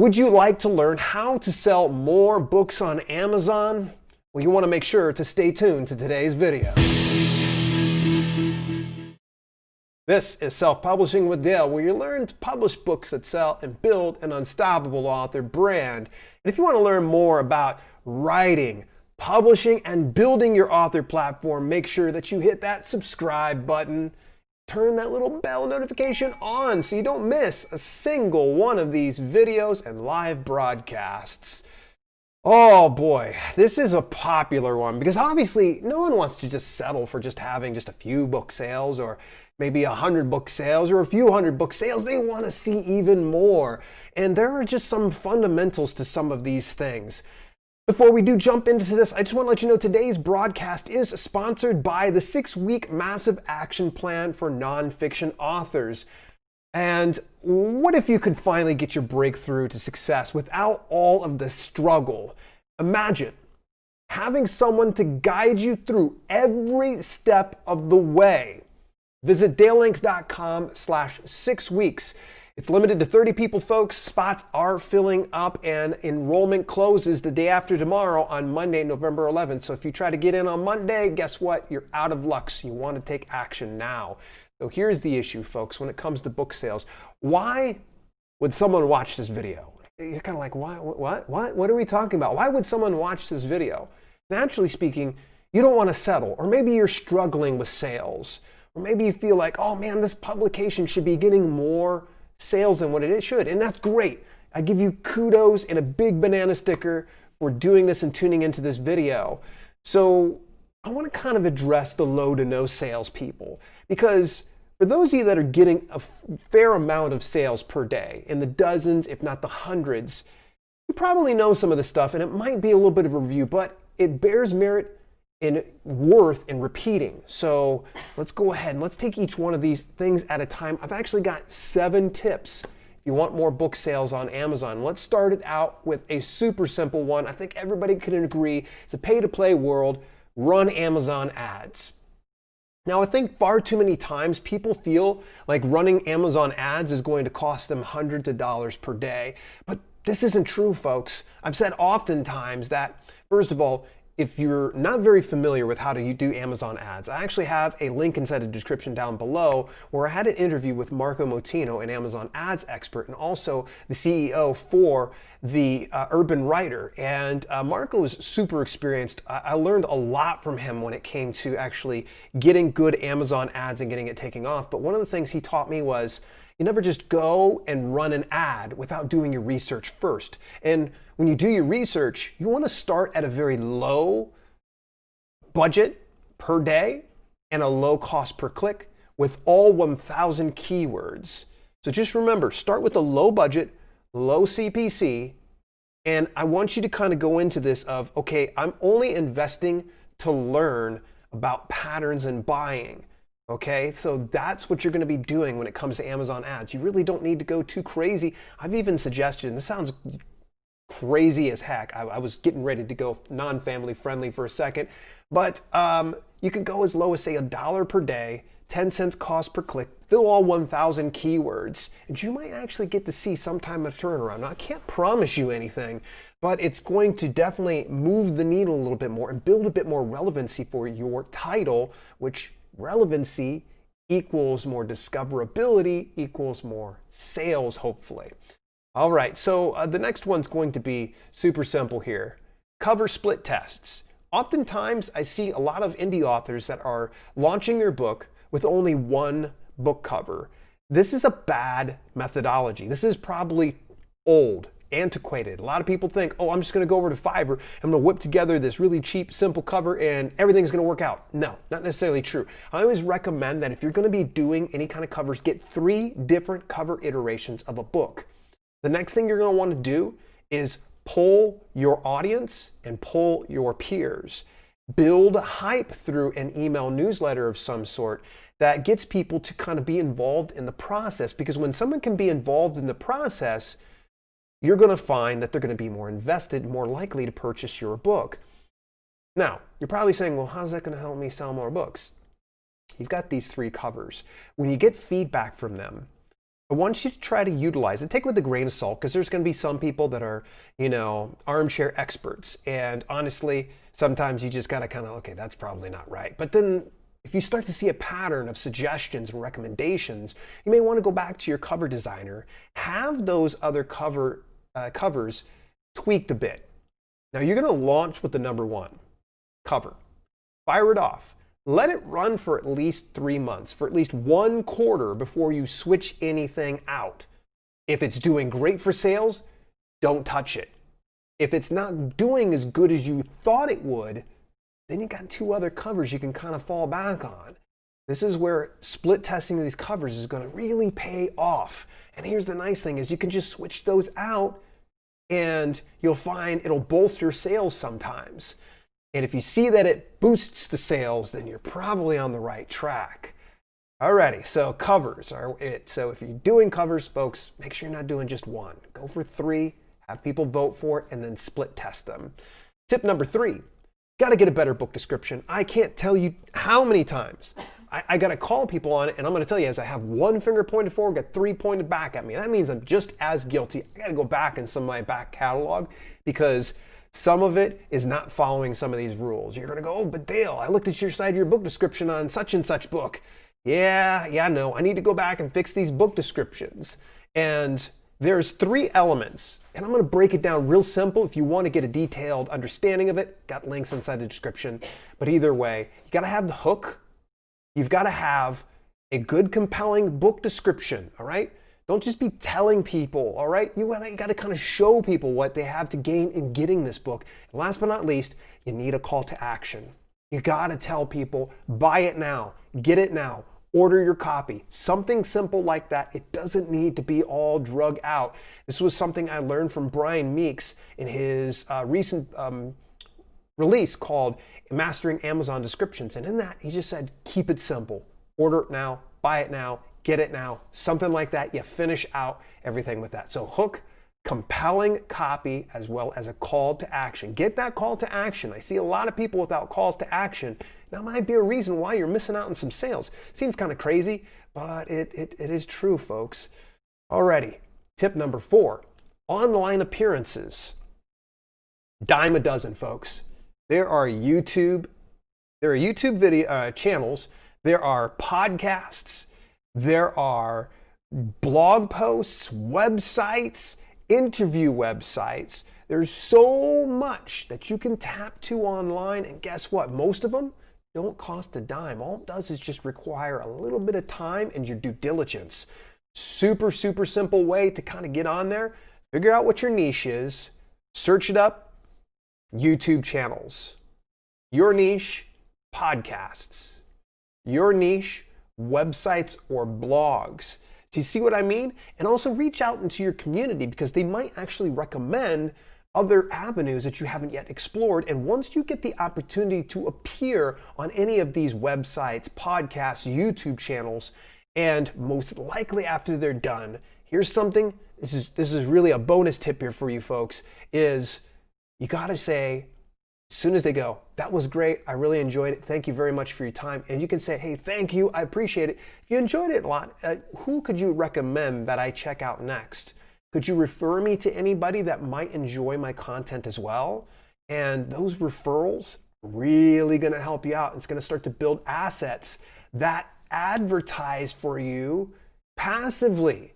Would you like to learn how to sell more books on Amazon? Well, you want to make sure to stay tuned to today's video. This is Self-Publishing with Dale, where you learn to publish books that sell and build an unstoppable author brand. And if you want to learn more about writing, publishing, and building your author platform, make sure that you hit that subscribe button. Turn that little bell notification on so you don't miss a single one of these videos and live broadcasts. Oh boy, this is a popular one because obviously no one wants to just settle for just having just a few book sales or maybe 100 book sales or a few hundred book sales. They want to see even more. And there are just some fundamentals to some of these things. Before we do jump into this, I just want to let you know today's broadcast is sponsored by the 6-week massive action plan for nonfiction authors. And what if you could finally get your breakthrough to success without all of the struggle? Imagine having someone to guide you through every step of the way. Visit dalelinks.com/6weeks. It's limited to 30 people, folks. Spots are filling up and enrollment closes the day after tomorrow on Monday, November 11th. So if you try to get in on Monday, guess what? You're out of luck. So you want to take action now. So here's the issue, folks, when it comes to book sales. Why would someone watch this video? You're kind of like, what are we talking about? Why would someone watch this video? Naturally speaking, you don't want to settle, or maybe you're struggling with sales, or maybe you feel like, oh man, this publication should be getting more sales than what it should, and that's great. I give you kudos and a big banana sticker for doing this and tuning into this video. So I want to kind of address the low to no sales people, because for those of you that are getting a fair amount of sales per day, in the dozens, if not the hundreds, you probably know some of the stuff, and it might be a little bit of a review, but it bears merit and worth in repeating. So let's go ahead and let's take each one of these things at a time. I've actually got 7 tips if you want more book sales on Amazon. Let's start it out with a super simple one. I think everybody can agree it's a pay-to-play world. Run Amazon ads. Now, I think far too many times people feel like running Amazon ads is going to cost them hundreds of dollars per day. But this isn't true, folks. I've said oftentimes that, first of all, if you're not very familiar with how to do Amazon ads, I actually have a link inside the description down below where I had an interview with Marco Motino, an Amazon ads expert, and also the CEO for the Urban Writer. And Marco is super experienced. I learned a lot from him when it came to actually getting good Amazon ads and getting it taking off. But one of the things he taught me was you never just go and run an ad without doing your research first. And when you do your research, you want to start at a very low budget per day and a low cost per click with all 1,000 keywords. So just remember, start with a low budget, low CPC, and I want you to kind of go into this of, okay, I'm only investing to learn about patterns in buying. Okay, so that's what you're going to be doing when it comes to Amazon ads. You really don't need to go too crazy. I've even suggested, and this sounds crazy as heck. I was getting ready to go non-family friendly for a second, but you could go as low as say $1 per day, 10 cents cost per click, fill all 1,000 keywords, and you might actually get to see some time of turnaround. Now, I can't promise you anything, but it's going to definitely move the needle a little bit more and build a bit more relevancy for your title, which relevancy equals more discoverability equals more sales, hopefully. All right, so the next one's going to be super simple here. Cover split tests. Oftentimes, I see a lot of indie authors that are launching their book with only one book cover. This is a bad methodology. This is probably old, antiquated. A lot of people think, oh, I'm just going to go over to Fiverr, I'm going to whip together this really cheap, simple cover and everything's going to work out. No, not necessarily true. I always recommend that if you're going to be doing any kind of covers, get 3 different cover iterations of a book. The next thing you're going to want to do is poll your audience and poll your peers. Build hype through an email newsletter of some sort that gets people to kind of be involved in the process, because when someone can be involved in the process, you're going to find that they're going to be more invested, more likely to purchase your book. Now, you're probably saying, well, how's that going to help me sell more books? You've got these 3 covers. When you get feedback from them, I want you to try to utilize it. Take it with a grain of salt, because there's going to be some people that are, armchair experts. And honestly, sometimes you just got to kind of, okay, that's probably not right. But then if you start to see a pattern of suggestions and recommendations, you may want to go back to your cover designer, have those other covers tweaked a bit. Now you're going to launch with the number one cover. Fire it off. Let it run for at least 3 months, for at least 1 quarter before you switch anything out. If it's doing great for sales, don't touch it. If it's not doing as good as you thought it would, then you got 2 other covers you can kind of fall back on. This is where split testing these covers is going to really pay off. And here's the nice thing is you can just switch those out and you'll find it'll bolster sales sometimes. And if you see that it boosts the sales, then you're probably on the right track. Alrighty, so covers are it. So if you're doing covers, folks, make sure you're not doing just 1. Go for 3, have people vote for it, and then split test them. Tip number 3, got to get a better book description. I can't tell you how many times I got to call people on it, and I'm going to tell you, as I have 1 finger pointed forward, got 3 pointed back at me. That means I'm just as guilty. I got to go back in some of my back catalog because some of it is not following some of these rules. You're going to go, oh, but Dale, I looked at your side of your book description on such and such book. Yeah, no, I need to go back and fix these book descriptions. And there's 3 elements, and I'm going to break it down real simple. If you want to get a detailed understanding of it, got links inside the description. But either way, you got to have the hook. You've got to have a good, compelling book description, all right? Don't just be telling people, all right? You got to kind of show people what they have to gain in getting this book. And last but not least, you need a call to action. You got to tell people, buy it now, get it now, order your copy. Something simple like that. It doesn't need to be all drug out. This was something I learned from Brian Meeks in his recent release called Mastering Amazon Descriptions. And in that, he just said, keep it simple. Order it now, buy it now, get it now, something like that. You finish out everything with that. So hook, compelling copy, as well as a call to action. Get that call to action. I see a lot of people without calls to action. That might be a reason why you're missing out on some sales. Seems kind of crazy, but it is true, folks. Alrighty, tip number 4, online appearances. Dime a dozen, folks. There are YouTube video channels. There are podcasts. There are blog posts, websites, interview websites. There's so much that you can tap to online, and guess what? Most of them don't cost a dime. All it does is just require a little bit of time and your due diligence. Super, super simple way to kind of get on there. Figure out what your niche is. Search it up. YouTube channels. Your niche, podcasts. Your niche, websites or blogs. Do you see what I mean? And also reach out into your community because they might actually recommend other avenues that you haven't yet explored. And once you get the opportunity to appear on any of these websites, podcasts, YouTube channels, and most likely after they're done, here's something, this is really a bonus tip here for you folks, is you gotta say, as soon as they go, that was great, I really enjoyed it, thank you very much for your time. And you can say, hey, thank you, I appreciate it. If you enjoyed it a lot, who could you recommend that I check out next? Could you refer me to anybody that might enjoy my content as well? And those referrals are really gonna help you out. It's gonna start to build assets that advertise for you passively.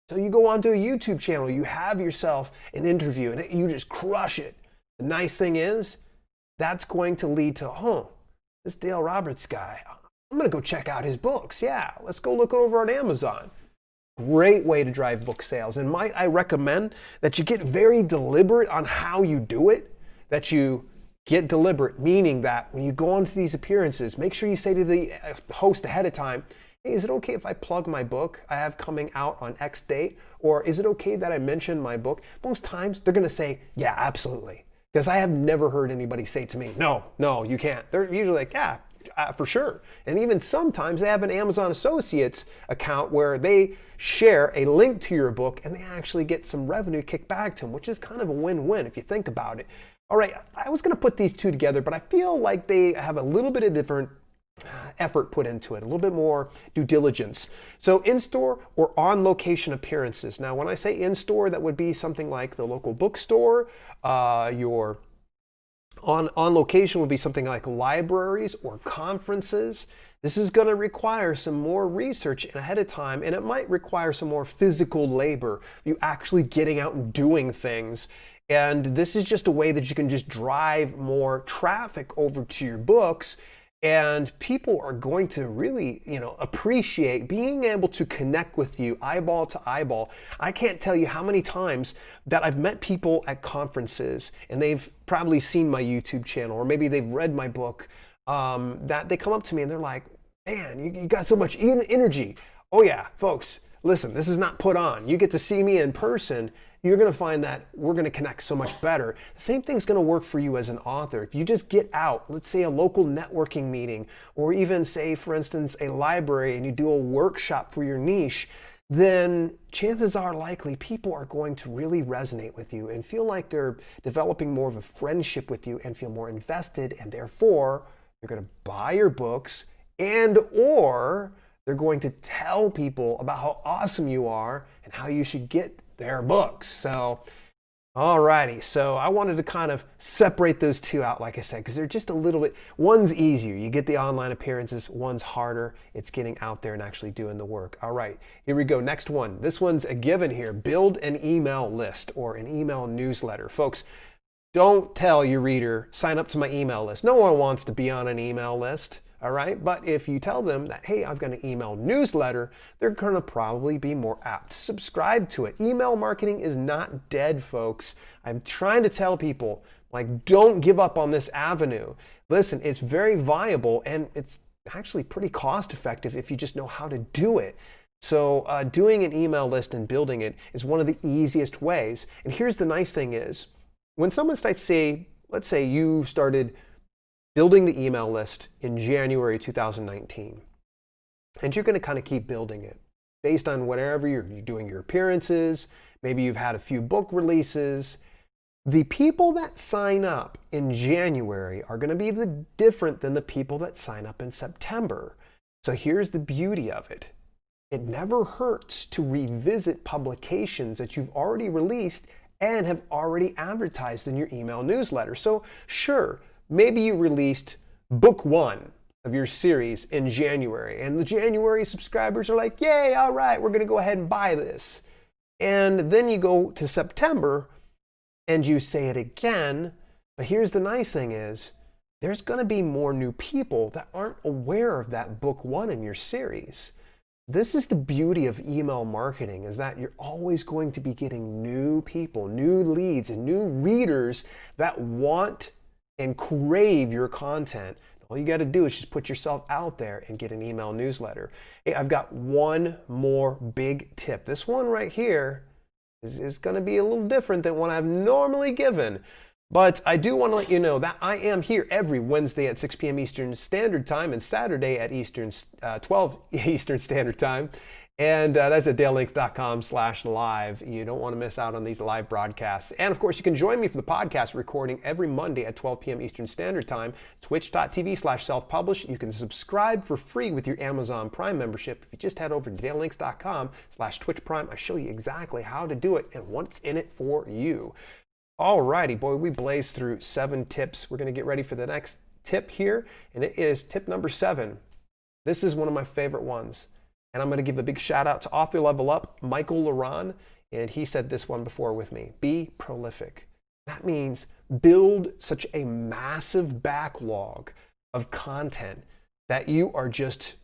So you go onto a YouTube channel, you have yourself an interview and you just crush it. The nice thing is, that's going to lead to, oh, this Dale Roberts guy, I'm gonna go check out his books. Yeah, let's go look over on Amazon. Great way to drive book sales. And might I recommend that you get very deliberate on how you do it, that you get deliberate, meaning that when you go onto these appearances, make sure you say to the host ahead of time, hey, is it okay if I plug my book I have coming out on X date? Or is it okay that I mention my book? Most times they're gonna say, yeah, absolutely. Because I have never heard anybody say to me, no, you can't. They're usually like, yeah, for sure. And even sometimes they have an Amazon Associates account where they share a link to your book and they actually get some revenue kicked back to them, which is kind of a win-win if you think about it. All right, I was gonna put these two together, but I feel like they have a little bit of different effort put into it, a little bit more due diligence. So in-store or on-location appearances. Now, when I say in-store, that would be something like the local bookstore. Your on location would be something like libraries or conferences. This is going to require some more research ahead of time, and it might require some more physical labor, you actually getting out and doing things. And this is just a way that you can just drive more traffic over to your books, and people are going to really, appreciate being able to connect with you eyeball to eyeball. I can't tell you how many times that I've met people at conferences and they've probably seen my YouTube channel, or maybe they've read my book, that they come up to me and they're like, man, you got so much energy. Oh yeah, folks, listen, this is not put on. You get to see me in person, you're going to find that we're going to connect so much better. The same thing's going to work for you as an author. If you just get out, let's say a local networking meeting, or even say, for instance, a library, and you do a workshop for your niche, then chances are likely people are going to really resonate with you and feel like they're developing more of a friendship with you and feel more invested, and therefore they're going to buy your books, and or they're going to tell people about how awesome you are and how you should get their books. So, alrighty. So I wanted to kind of separate those two out, like I said, because they're just a little bit, one's easier. You get the online appearances, one's harder. It's getting out there and actually doing the work. All right, here we go. Next one. This one's a given here. Build an email list or an email newsletter. Folks, don't tell your reader, sign up to my email list. No one wants to be on an email list. All right, but if you tell them that, hey, I've got an email newsletter, they're going to probably be more apt to subscribe to it. Email marketing is not dead, folks. I'm trying to tell people, like, don't give up on this avenue. Listen, it's very viable, and it's actually pretty cost effective if you just know how to do it. So doing an email list and building it is one of the easiest ways. And here's the nice thing is, when someone starts let's say you started building the email list in January 2019. And you're going to kind of keep building it based on whatever you're doing, your appearances, maybe you've had a few book releases. The people that sign up in January are going to be different than the people that sign up in September. So here's the beauty of it. It never hurts to revisit publications that you've already released and have already advertised in your email newsletter. So sure, maybe you released book 1 of your series in January, and the January subscribers are like, yay, all right, we're going to go ahead and buy this. And then you go to September and you say it again, but here's the nice thing is, there's going to be more new people that aren't aware of that book 1 in your series. This is the beauty of email marketing, is that you're always going to be getting new people, new leads, and new readers that want and crave your content. All you got to do is just put yourself out there and get an email newsletter. Hey, I've got one more big tip. This one right here is going to be a little different than what I've normally given. But I do want to let you know that I am here every Wednesday at 6 p.m. Eastern Standard Time and Saturday at 12 Eastern Standard Time. And that's at dalelinks.com/live. You don't want to miss out on these live broadcasts. And of course, you can join me for the podcast recording every Monday at 12 p.m. Eastern Standard Time, twitch.tv/self-publish. You can subscribe for free with your Amazon Prime membership. If you just head over to dalelinks.com/Twitch Prime, I show you exactly how to do it and what's in it for you. Alrighty, boy, we blazed through 7 tips. We're going to get ready for the next tip here, and it is tip number 7. This is one of my favorite ones. And I'm going to give a big shout out to Author Level Up, Michael Laron, and he said this one before with me. Be prolific. That means build such a massive backlog of content that you are just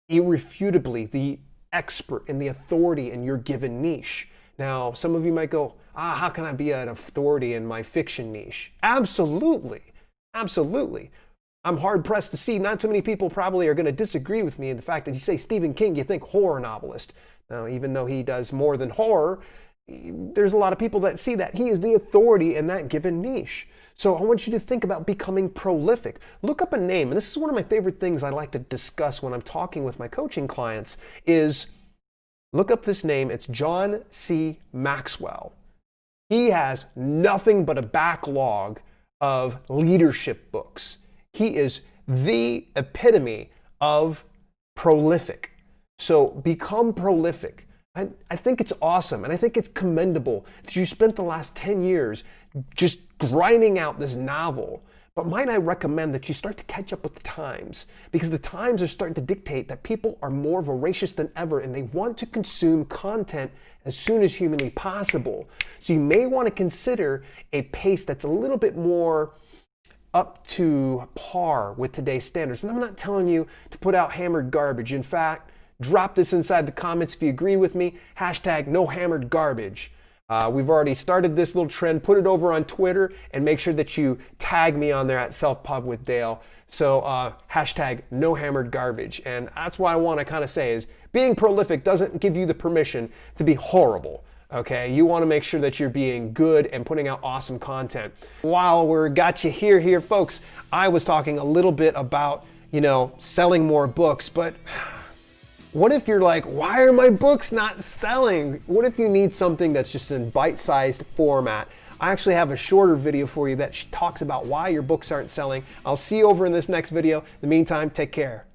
irrefutably the expert and the authority in your given niche. Now, some of you might go, how can I be an authority in my fiction niche? Absolutely. Absolutely. I'm hard pressed to see not too many people probably are going to disagree with me in the fact that you say Stephen King, you think horror novelist. Now, even though he does more than horror, there's a lot of people that see that he is the authority in that given niche. So I want you to think about becoming prolific. Look up a name, and this is one of my favorite things I like to discuss when I'm talking with my coaching clients is look up this name. It's John C. Maxwell. He has nothing but a backlog of leadership books. He is the epitome of prolific. So become prolific. I think it's awesome, and I think it's commendable that you spent the last 10 years just grinding out this novel. But might I recommend that you start to catch up with the times, because the times are starting to dictate that people are more voracious than ever and they want to consume content as soon as humanly possible. So you may want to consider a pace that's a little bit more up to par with today's standards. And I'm not telling you to put out hammered garbage. In fact, drop this inside the comments if you agree with me. Hashtag no hammered garbage. We've already started this little trend. Put it over on Twitter and make sure that you tag me on there at Self-Pub with Dale. So hashtag no hammered garbage. And that's what I want to kind of say is being prolific doesn't give you the permission to be horrible. Okay, you want to make sure that you're being good and putting out awesome content. While we're got you here, folks, I was talking a little bit about, selling more books, but what if you're like, why are my books not selling? What if you need something that's just in bite-sized format? I actually have a shorter video for you that talks about why your books aren't selling. I'll see you over in this next video. In the meantime, take care.